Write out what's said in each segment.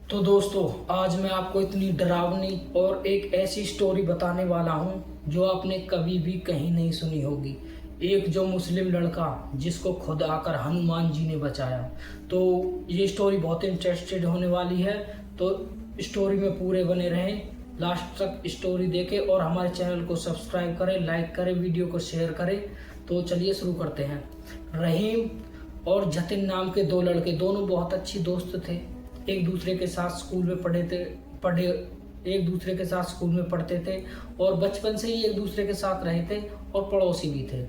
तो दोस्तों, आज मैं आपको इतनी डरावनी और एक ऐसी स्टोरी बताने वाला हूँ जो आपने कभी भी कहीं नहीं सुनी होगी। एक जो मुस्लिम लड़का जिसको खुद आकर हनुमान जी ने बचाया। तो ये स्टोरी बहुत इंटरेस्टेड होने वाली है। तो स्टोरी में पूरे बने रहें, लास्ट तक स्टोरी देखें और हमारे चैनल को सब्सक्राइब करें, लाइक करें, वीडियो को शेयर करें। तो चलिए शुरू करते हैं। रहीम और जतिन नाम के दो लड़के, दोनों बहुत अच्छी दोस्त थे। एक दूसरे के साथ स्कूल में एक दूसरे के साथ स्कूल में पढ़ते थे और बचपन से ही एक दूसरे के साथ रहे थे और पड़ोसी भी थे।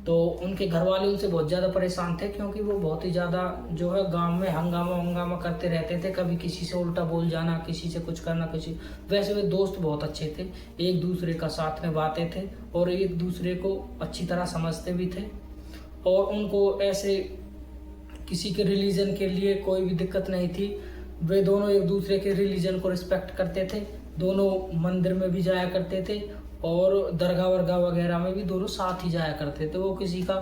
तो उनके घर वाले उनसे बहुत ज़्यादा परेशान थे क्योंकि वो बहुत ही ज़्यादा जो है गांव में हंगामा करते रहते थे। कभी किसी से उल्टा बोल जाना, किसी से कुछ करना, किसी वैसे वे दोस्त बहुत अच्छे थे, एक दूसरे का साथ में बातें थे और एक दूसरे को अच्छी तरह समझते भी थे। और उनको ऐसे किसी के रिलीजन के लिए कोई भी दिक्कत नहीं थी। वे दोनों एक दूसरे के रिलीजन को रिस्पेक्ट करते थे, दोनों मंदिर में भी जाया करते थे और दरगाह वर्गाह वगैरह में भी दोनों साथ ही जाया करते थे। वो किसी का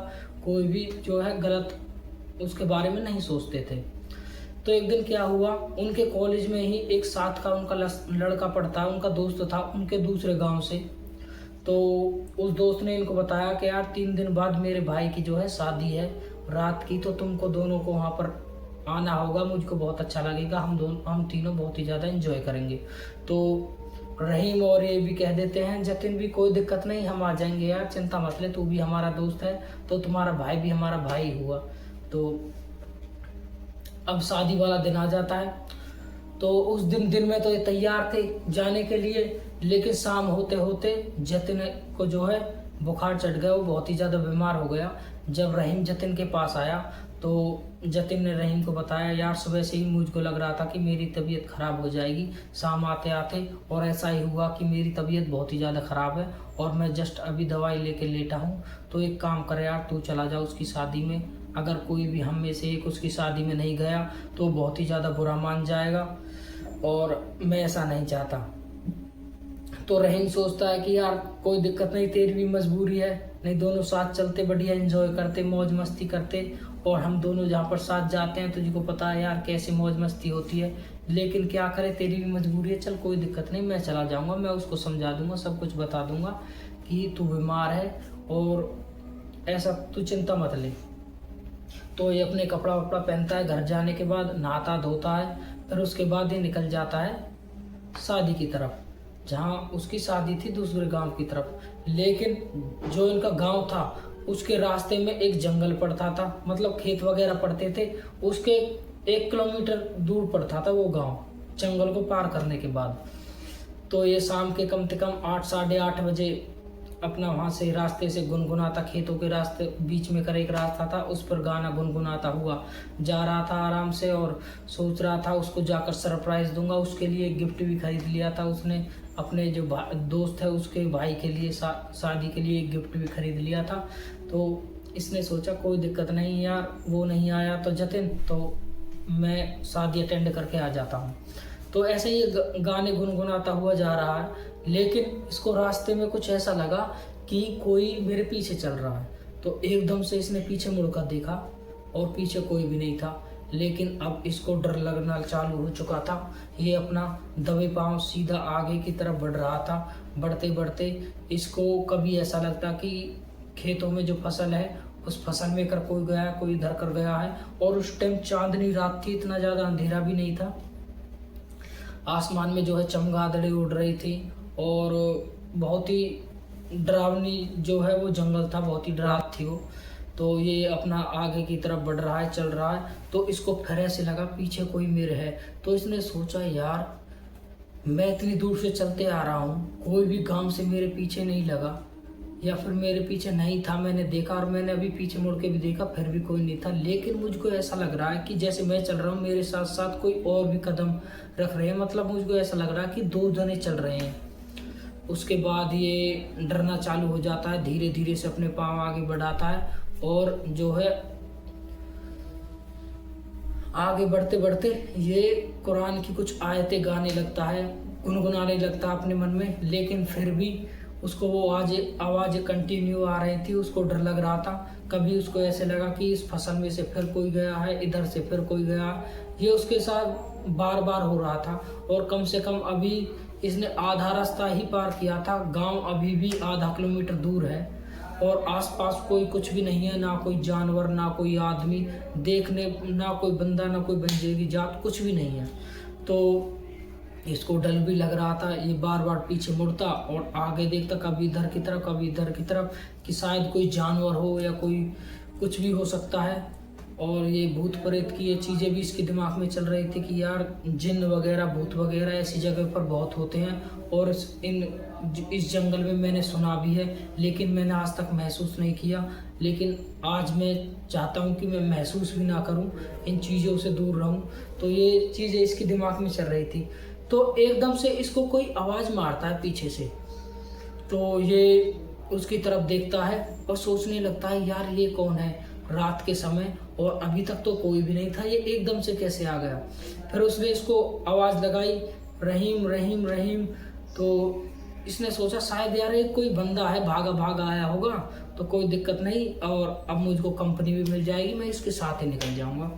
कोई भी जो है गलत उसके बारे में नहीं सोचते थे। तो एक दिन क्या हुआ, उनके कॉलेज में ही एक साथ का उनका लड़का पढ़ता, उनका दोस्त था उनके दूसरे गांव से। तो उस दोस्त ने इनको बताया कि यार 3 दिन बाद मेरे भाई की जो है शादी है रात की, तो तुमको दोनों को वहाँ पर आना होगा, मुझको बहुत अच्छा लगेगा, हम तीनों बहुत ही ज़्यादा एंजॉय करेंगे। तो रहीम और ये भी कह देते हैं, जतिन भी कोई दिक्कत नहीं, हम आ जाएंगे यार, चिंता मत ले, तू भी हमारा दोस्त है तो तुम्हारा भाई भी हमारा भाई हुआ। तो अब शादी वाला दिन आ जाता है। तो उस दिन में तो ये तैयार थे जाने के लिए, लेकिन शाम होते होते जतिन को जो है बुखार चढ़ गया, वो बहुत ही ज़्यादा बीमार हो गया। जब रहीम जतिन के पास आया तो जतिन ने रहीम को बताया, यार सुबह से ही मुझको लग रहा था कि मेरी तबीयत ख़राब हो जाएगी शाम आते आते, और ऐसा ही हुआ कि मेरी तबीयत बहुत ही ज़्यादा ख़राब है और मैं जस्ट अभी दवाई लेके लेटा हूँ। तो एक काम करे यार, तू चला जा उसकी शादी में, अगर कोई भी हम में से एक उसकी शादी में नहीं गया तो बहुत ही ज़्यादा बुरा मान जाएगा और मैं ऐसा नहीं चाहता। तो रहीम सोचता है कि यार कोई दिक्कत नहीं, तेरी भी मजबूरी है, नहीं दोनों साथ चलते, बढ़िया एंजॉय करते, मौज मस्ती करते, और हम दोनों जहाँ पर साथ जाते हैं तुझको पता है यार कैसे मौज मस्ती होती है, लेकिन क्या करे, तेरी भी मजबूरी है, चल कोई दिक्कत नहीं, मैं चला जाऊँगा, मैं उसको समझा दूंगा, सब कुछ बता दूंगा कि तू बीमार है और ऐसा तू चिंता मत ले। तो ये अपने कपड़ा वपड़ा पहनता है, घर जाने के बाद नहाता धोता है, फिर उसके बाद ये निकल जाता है शादी की तरफ, जहाँ उसकी शादी थी दूसरे गांव की तरफ। लेकिन जो इनका गांव था उसके रास्ते में एक जंगल पड़ता था, मतलब खेत वगैरह पड़ते थे, उसके 1 किलोमीटर दूर पड़ता था वो गांव, जंगल को पार करने के बाद। तो ये शाम के कम से कम 8 साढ़े 8 बजे अपना वहाँ से रास्ते से गुनगुनाता, खेतों के रास्ते बीच में कर एक रास्ता था, उस पर गाना गुनगुनाता हुआ जा रहा था आराम से, और सोच रहा था उसको जाकर सरप्राइज़ दूंगा। उसके लिए एक गिफ्ट भी खरीद लिया था उसने, अपने जो दोस्त है उसके भाई के लिए शादी के लिए एक गिफ्ट भी खरीद लिया था। तो इसने सोचा कोई दिक्कत नहीं यार, वो नहीं आया तो जतिन, तो मैं शादी अटेंड करके आ जाता हूँ। तो ऐसे ही गाने गुनगुनाता हुआ जा रहा है, लेकिन इसको रास्ते में कुछ ऐसा लगा कि कोई मेरे पीछे चल रहा है। तो एकदम से इसने पीछे मुड़कर देखा और पीछे कोई भी नहीं था, लेकिन अब इसको डर लगना चालू हो चुका था। ये अपना दबे पांव सीधा आगे की तरफ बढ़ रहा था। बढ़ते बढ़ते इसको कभी ऐसा लगता कि खेतों में जो फसल है उस फसल में कर कोई गया है, कोई इधर कर गया है। और उस टाइम चांदनी रात थी, इतना ज़्यादा अंधेरा भी नहीं था, आसमान में जो है चमगादड़ें उड़ रही थी और बहुत ही डरावनी जो है वो जंगल था, बहुत ही डरावनी थी वो। तो ये अपना आगे की तरफ बढ़ रहा है, चल रहा है, तो इसको फिर ऐसे लगा पीछे कोई मेरे है। तो इसने सोचा यार मैं इतनी दूर से चलते आ रहा हूँ, कोई भी गांव से मेरे पीछे नहीं लगा, या फिर मेरे पीछे नहीं था, मैंने देखा और मैंने अभी पीछे मुड़ के भी देखा फिर भी कोई नहीं था। लेकिन मुझको ऐसा लग रहा है कि जैसे मैं चल रहा हूँ मेरे साथ साथ कोई और भी कदम रख रहे हैं, मतलब मुझको ऐसा लग रहा है कि 2 जने चल रहे हैं। उसके बाद ये डरना चालू हो जाता है, धीरे धीरे से अपने पाँव आगे बढ़ाता है और जो है आगे बढ़ते बढ़ते ये कुरान की कुछ आयतें गाने लगता है, गुनगुनाने लगता है अपने मन में। लेकिन फिर भी उसको वो आवाज़ें कंटिन्यू आ रही थी, उसको डर लग रहा था। कभी उसको ऐसे लगा कि इस फसल में से फिर कोई गया है, इधर से फिर कोई गया। ये उसके साथ बार बार हो रहा था और कम से कम अभी इसने आधा रास्ता ही पार किया था। गांव अभी भी आधा किलोमीटर दूर है और आसपास कोई कुछ भी नहीं है, ना कोई जानवर, ना कोई आदमी देखने, ना कोई बंदा, ना कोई बंजेगी जात, कुछ भी नहीं है। तो इसको डर भी लग रहा था, ये बार बार पीछे मुड़ता और आगे देखता, कभी इधर की तरफ कभी इधर की तरफ, कि शायद कोई जानवर हो या कोई कुछ भी हो सकता है। और ये भूत प्रेत की ये चीज़ें भी इसके दिमाग में चल रही थी कि यार जिन्न वगैरह, भूत वगैरह ऐसी जगह पर बहुत होते हैं और इस जंगल में मैंने सुना भी है, लेकिन मैंने आज तक महसूस नहीं किया। लेकिन आज मैं चाहता हूँ कि मैं महसूस भी ना करूँ, इन चीज़ों से दूर रहूँ। तो ये चीज़ें इसके दिमाग में चल रही थी। तो एकदम से इसको कोई आवाज़ मारता है पीछे से। तो ये उसकी तरफ देखता है और सोचने लगता है यार ये कौन है, रात के समय और अभी तक तो कोई भी नहीं था, ये एकदम से कैसे आ गया। फिर उसने इसको आवाज़ लगाई, रहीम रहीम रहीम। तो इसने सोचा शायद यार ये कोई बंदा है, भागा भागा आया होगा, तो कोई दिक्कत नहीं और अब मुझको कंपनी भी मिल जाएगी, मैं इसके साथ ही निकल जाऊंगा।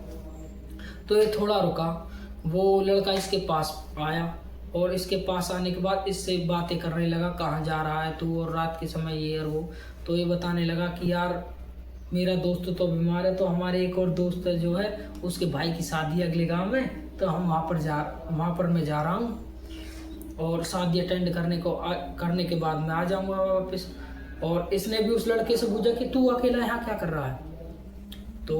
तो ये थोड़ा रुका, वो लड़का इसके पास आया और इसके पास आने के बाद इससे बातें करने लगा, कहाँ जा रहा है तू और रात के समय ये और वो। तो ये बताने लगा कि यार मेरा दोस्त तो बीमार है, तो हमारे एक और दोस्त जो है उसके भाई की शादी है अगले गांव में, तो हम वहाँ पर मैं जा रहा हूँ और शादी अटेंड करने के बाद मैं आ जाऊँगा वापस। और इसने भी उस लड़के से पूछा कि तू अकेला यहाँ क्या कर रहा है। तो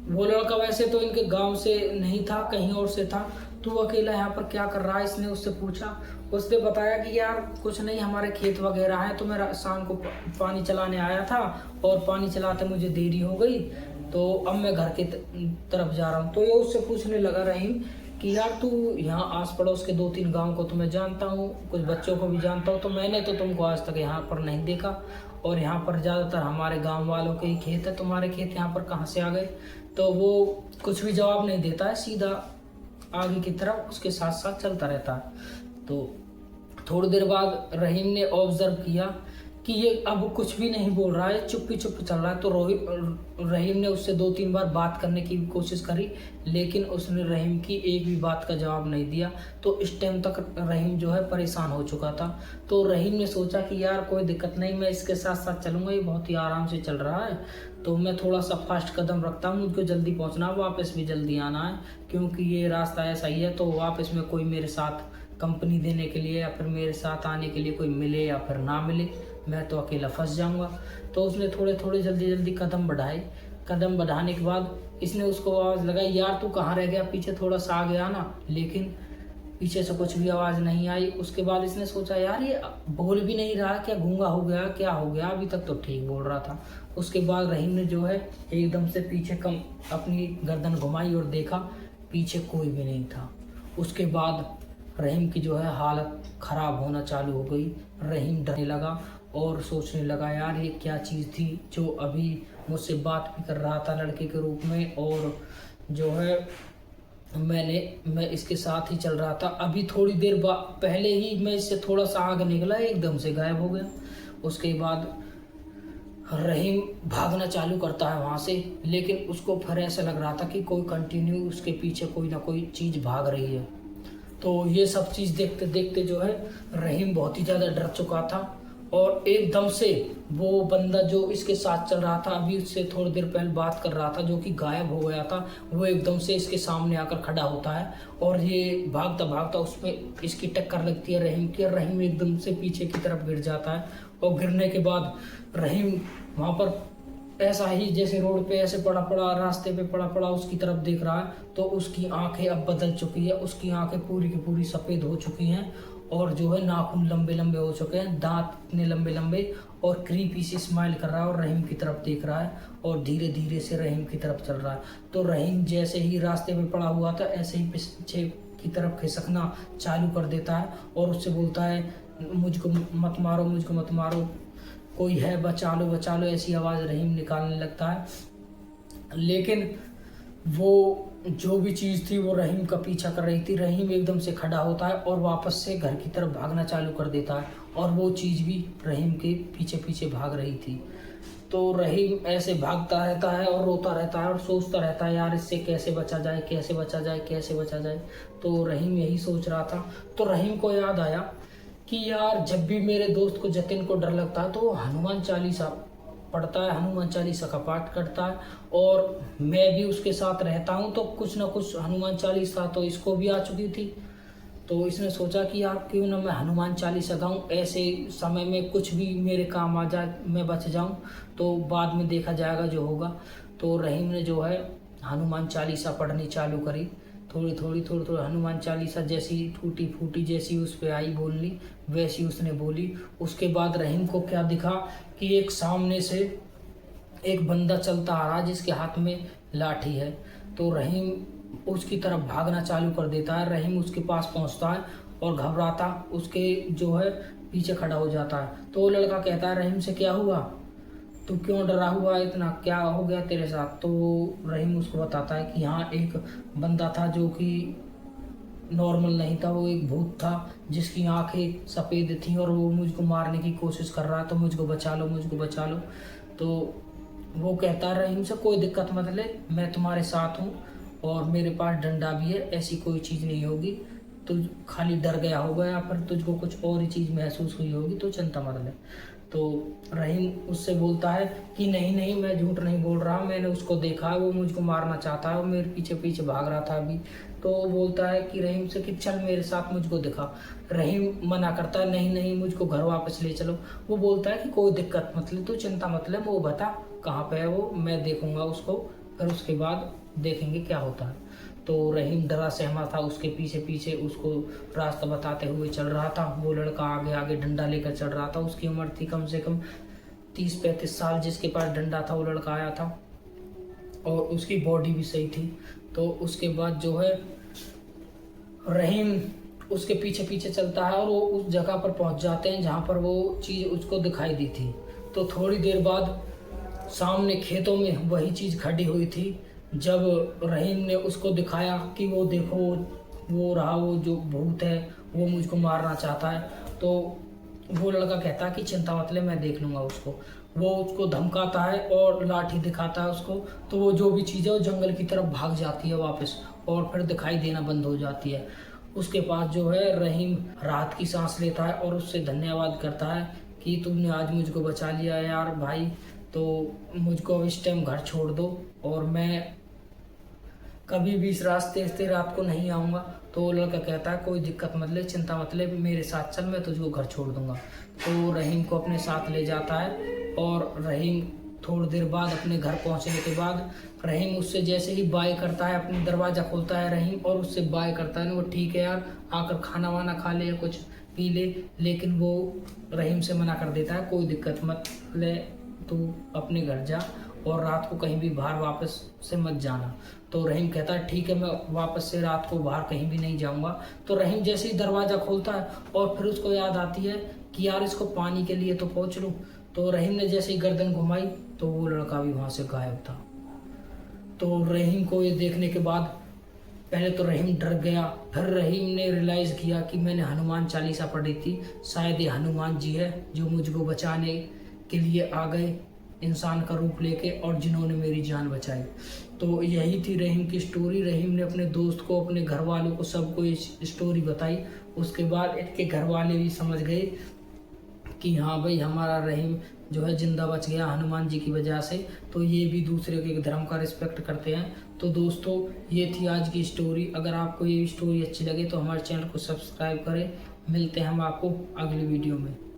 वो लड़का वैसे तो इनके गांव से नहीं था, कहीं और से था। तू अकेला यहाँ पर क्या कर रहा है, इसने उससे पूछा। उसने बताया कि यार कुछ नहीं, हमारे खेत वगैरह है, तो मैं शाम को पानी चलाने आया था और पानी चलाते मुझे देरी हो गई, तो अब मैं घर के तरफ जा रहा हूँ। तो ये उससे पूछने लगा रहीम कि यार तू यहाँ आस पड़ोस के 2-3 गाँव को तो मैं जानता हूँ, कुछ बच्चों को भी जानता हूँ, तो मैंने तो तुमको आज तक यहाँ पर नहीं देखा और यहाँ पर ज़्यादातर हमारे गाँव वालों के ही खेत है, तुम्हारे खेत यहाँ पर कहाँ से आ गए। तो वो कुछ भी जवाब नहीं देता है, सीधा आगे की तरफ उसके साथ साथ चलता रहता है। तो थोड़ी देर बाद रहीम ने ऑब्जर्व किया कि ये अब कुछ भी नहीं बोल रहा है, चुप्पी चुप चल रहा है। तो रहीम ने उससे 2-3 बार बात करने की कोशिश करी, लेकिन उसने रहीम की एक भी बात का जवाब नहीं दिया। तो इस टाइम तक रहीम जो है परेशान हो चुका था। तो रहीम ने सोचा कि यार कोई दिक्कत नहीं, मैं इसके साथ साथ चलूँगा, ये बहुत ही आराम से चल रहा है, तो मैं थोड़ा सा फास्ट कदम रखता हूँ, मुझको जल्दी पहुँचना, वापस भी जल्दी आना है, क्योंकि ये रास्ता ऐसा ही है। तो वापस में कोई मेरे साथ कंपनी देने के लिए या फिर मेरे साथ आने के लिए कोई मिले या फिर ना मिले, मैं तो अकेला फंस जाऊंगा। तो उसने थोड़े थोड़े जल्दी जल्दी कदम बढ़ाए। कदम बढ़ाने के बाद इसने उसको आवाज़ लगाई, यार तू कहाँ रह गया, पीछे थोड़ा सा आ गया ना। लेकिन पीछे से कुछ भी आवाज़ नहीं आई। उसके बाद इसने सोचा यार ये बोल भी नहीं रहा, क्या गूंगा हो गया, क्या हो गया, अभी तक तो ठीक बोल रहा था। उसके बाद रहीम ने जो है एकदम से पीछे अपनी गर्दन घुमाई और देखा, पीछे कोई भी नहीं था। उसके बाद रहीम की जो है हालत ख़राब होना चालू हो गई। रहीम डरने लगा और सोचने लगा यार ये क्या चीज़ थी जो अभी मुझसे बात भी कर रहा था लड़के के रूप में, और जो है मैं इसके साथ ही चल रहा था। अभी थोड़ी देर पहले ही मैं इससे थोड़ा सा आगे निकला, एकदम से गायब हो गया। उसके बाद रहीम भागना चालू करता है वहाँ से, लेकिन उसको फिर ऐसा लग रहा था कि कोई कंटिन्यू उसके पीछे कोई ना कोई चीज़ भाग रही है। तो ये सब चीज़ देखते देखते जो है रहीम बहुत ही ज़्यादा डर चुका था और एकदम से वो बंदा जो इसके साथ चल रहा था, अभी उससे थोड़ी देर पहले बात कर रहा था, जो कि गायब हो गया था, वो एकदम से इसके सामने आकर खड़ा होता है और ये भागता भागता उसमें इसकी टक्कर लगती है रहीम की। रहीम एकदम से पीछे की तरफ गिर जाता है और गिरने के बाद रहीम वहाँ पर ऐसा ही जैसे रोड पे ऐसे पड़ा पड़ा, रास्ते पे पड़ा पड़ा उसकी तरफ देख रहा है। तो उसकी आंखें अब बदल चुकी है, उसकी आंखें पूरी की पूरी सफ़ेद हो चुकी हैं और जो है नाखून लंबे लंबे हो चुके हैं, दांत इतने लंबे लंबे, और क्रीपी सी स्माइल कर रहा है और रहीम की तरफ देख रहा है और धीरे धीरे से रहीम की तरफ चल रहा है। तो रहीम जैसे ही रास्ते पे पड़ा हुआ था ऐसे ही पीछे की तरफ खिसकना चालू कर देता है और उससे बोलता है मुझको मत मारो, मुझको मत मारो, कोई है, बचा लो, ऐसी आवाज़ रहीम निकालने लगता है। लेकिन वो जो भी चीज़ थी वो रहीम का पीछा कर रही थी। रहीम एकदम से खड़ा होता है और वापस से घर की तरफ भागना चालू कर देता है और वो चीज़ भी रहीम के पीछे पीछे भाग रही थी। तो रहीम ऐसे भागता रहता है और रोता रहता है और सोचता रहता है, यार इससे कैसे बचा जाए, कैसे बचा जाए, कैसे बचा जाए। तो रहीम यही सोच रहा था। तो रहीम को याद आया कि यार जब भी मेरे दोस्त को जतिन को डर लगता है तो वो हनुमान चालीसा पढ़ता है, हनुमान चालीसा का पाठ करता है, और मैं भी उसके साथ रहता हूँ तो कुछ ना कुछ हनुमान चालीसा तो इसको भी आ चुकी थी। तो इसने सोचा कि यार क्यों ना मैं हनुमान चालीसा गाऊं, ऐसे समय में कुछ भी मेरे काम आ जाए, मैं बच जाऊं, तो बाद में देखा जाएगा जो होगा। तो रहीम ने जो है हनुमान चालीसा पढ़नी चालू करी। थोड़ी थोड़ी हनुमान चालीसा जैसी टूटी फूटी जैसी उस पे आई बोलनी, वैसी उसने बोली। उसके बाद रहीम को क्या दिखा कि एक सामने से एक बंदा चलता आ रहा जिसके हाथ में लाठी है। तो रहीम उसकी तरफ भागना चालू कर देता है। रहीम उसके पास पहुंचता है और घबराता उसके जो है पीछे खड़ा हो जाता है। तो वो लड़का कहता है, रहीम से क्या हुआ, तू क्यों डरा हुआ है इतना, क्या हो गया तेरे साथ। तो रहीम उसको बताता है कि हाँ एक बंदा था जो कि नॉर्मल नहीं था, वो एक भूत था जिसकी आंखें सफ़ेद थी और वो मुझको मारने की कोशिश कर रहा है, तो मुझको बचा लो, मुझको बचा लो। तो वो कहता है रहीम से, कोई दिक्कत मत ले, मैं तुम्हारे साथ हूँ और मेरे पास डंडा भी है, ऐसी कोई चीज़ नहीं होगी, तू खाली डर गया होगा या फिर तुझको कुछ और ही चीज़ महसूस हुई होगी, तो चिंता मत ले। तो रहीम उससे बोलता है कि नहीं नहीं, मैं झूठ नहीं बोल रहा, मैंने उसको देखा है, वो मुझको मारना चाहता है, वो मेरे पीछे पीछे भाग रहा था अभी। तो वो बोलता है कि रहीम से कि चल मेरे साथ, मुझको दिखा। रहीम मना करता है, नहीं नहीं मुझको घर वापस ले चलो। वो बोलता है कि कोई दिक्कत मत ले, तू चिंता मत ले, वो बता कहाँ पे है वो, मैं देखूंगा उसको, फिर उसके बाद देखेंगे क्या होता है। तो रहीम डरा सहमा था, उसके पीछे पीछे उसको रास्ता बताते हुए चल रहा था। वो लड़का आगे आगे डंडा लेकर चल रहा था। उसकी उम्र थी कम से कम 30-35 साल। जिसके पास डंडा था वो लड़का आया था और उसकी बॉडी भी सही थी। तो उसके बाद जो है रहीम उसके पीछे पीछे चलता है और वो उस जगह पर पहुंच जाते हैं जहाँ पर वो चीज़ उसको दिखाई दी थी। तो थोड़ी देर बाद सामने खेतों में वही चीज़ खड़ी हुई थी। जब रहीम ने उसको दिखाया कि वो देखो, वो रहा, वो जो भूत है वो मुझको मारना चाहता है। तो वो लड़का कहता है कि चिंता मत ले, मैं देख लूँगा उसको। वो उसको धमकाता है और लाठी दिखाता है उसको। तो वो जो भी चीज़ है वो जंगल की तरफ भाग जाती है वापस और फिर दिखाई देना बंद हो जाती है। उसके पास जो है रहीम राहत की सांस लेता है और उससे धन्यवाद करता है कि तुमने आज मुझको बचा लिया यार भाई, तो मुझको अब इस टाइम घर छोड़ दो और मैं कभी भी इस रास्ते से रात को नहीं आऊँगा। तो वो लड़का कहता है कोई दिक्कत मत ले, चिंता मत ले, मेरे साथ चल, मैं तुझको घर छोड़ दूंगा। तो रहीम को अपने साथ ले जाता है और रहीम थोड़ी देर बाद अपने घर पहुंचने के बाद रहीम उससे जैसे ही बाय करता है, अपनी दरवाज़ा खोलता है रहीम और उससे बाय करता है, वो ठीक है यार आकर खाना वाना खा ले या कुछ पी ले। लेकिन वो रहीम से मना कर देता है, कोई दिक्कत मत ले, तू अपने घर जा और रात को कहीं भी बाहर वापस से मत जाना। तो रहीम कहता है ठीक है, मैं वापस से रात को बाहर कहीं भी नहीं जाऊंगा। तो रहीम जैसे ही दरवाज़ा खोलता है और फिर उसको याद आती है कि यार इसको पानी के लिए तो पहुँच लूँ। तो रहीम ने जैसे ही गर्दन घुमाई तो वो लड़का भी वहाँ से गायब था। तो रहीम को ये देखने के बाद पहले तो रहीम डर गया, फिर रहीम ने रियलाइज़ किया कि मैंने हनुमान चालीसा पढ़ी थी, शायद ये हनुमान जी है जो मुझको बचाने के लिए आ गए इंसान का रूप लेके और जिन्होंने मेरी जान बचाई। तो यही थी रहीम की स्टोरी। रहीम ने अपने दोस्त को, अपने घर वालों को, सबको इस स्टोरी बताई। उसके बाद इसके घर वाले भी समझ गए कि हाँ भाई हमारा रहीम जो है जिंदा बच गया हनुमान जी की वजह से। तो ये भी दूसरे के धर्म का रिस्पेक्ट करते हैं। तो दोस्तों ये थी आज की स्टोरी। अगर आपको ये स्टोरी अच्छी लगे तो हमारे चैनल को सब्सक्राइब करें। मिलते हैं हम आपको अगली वीडियो में।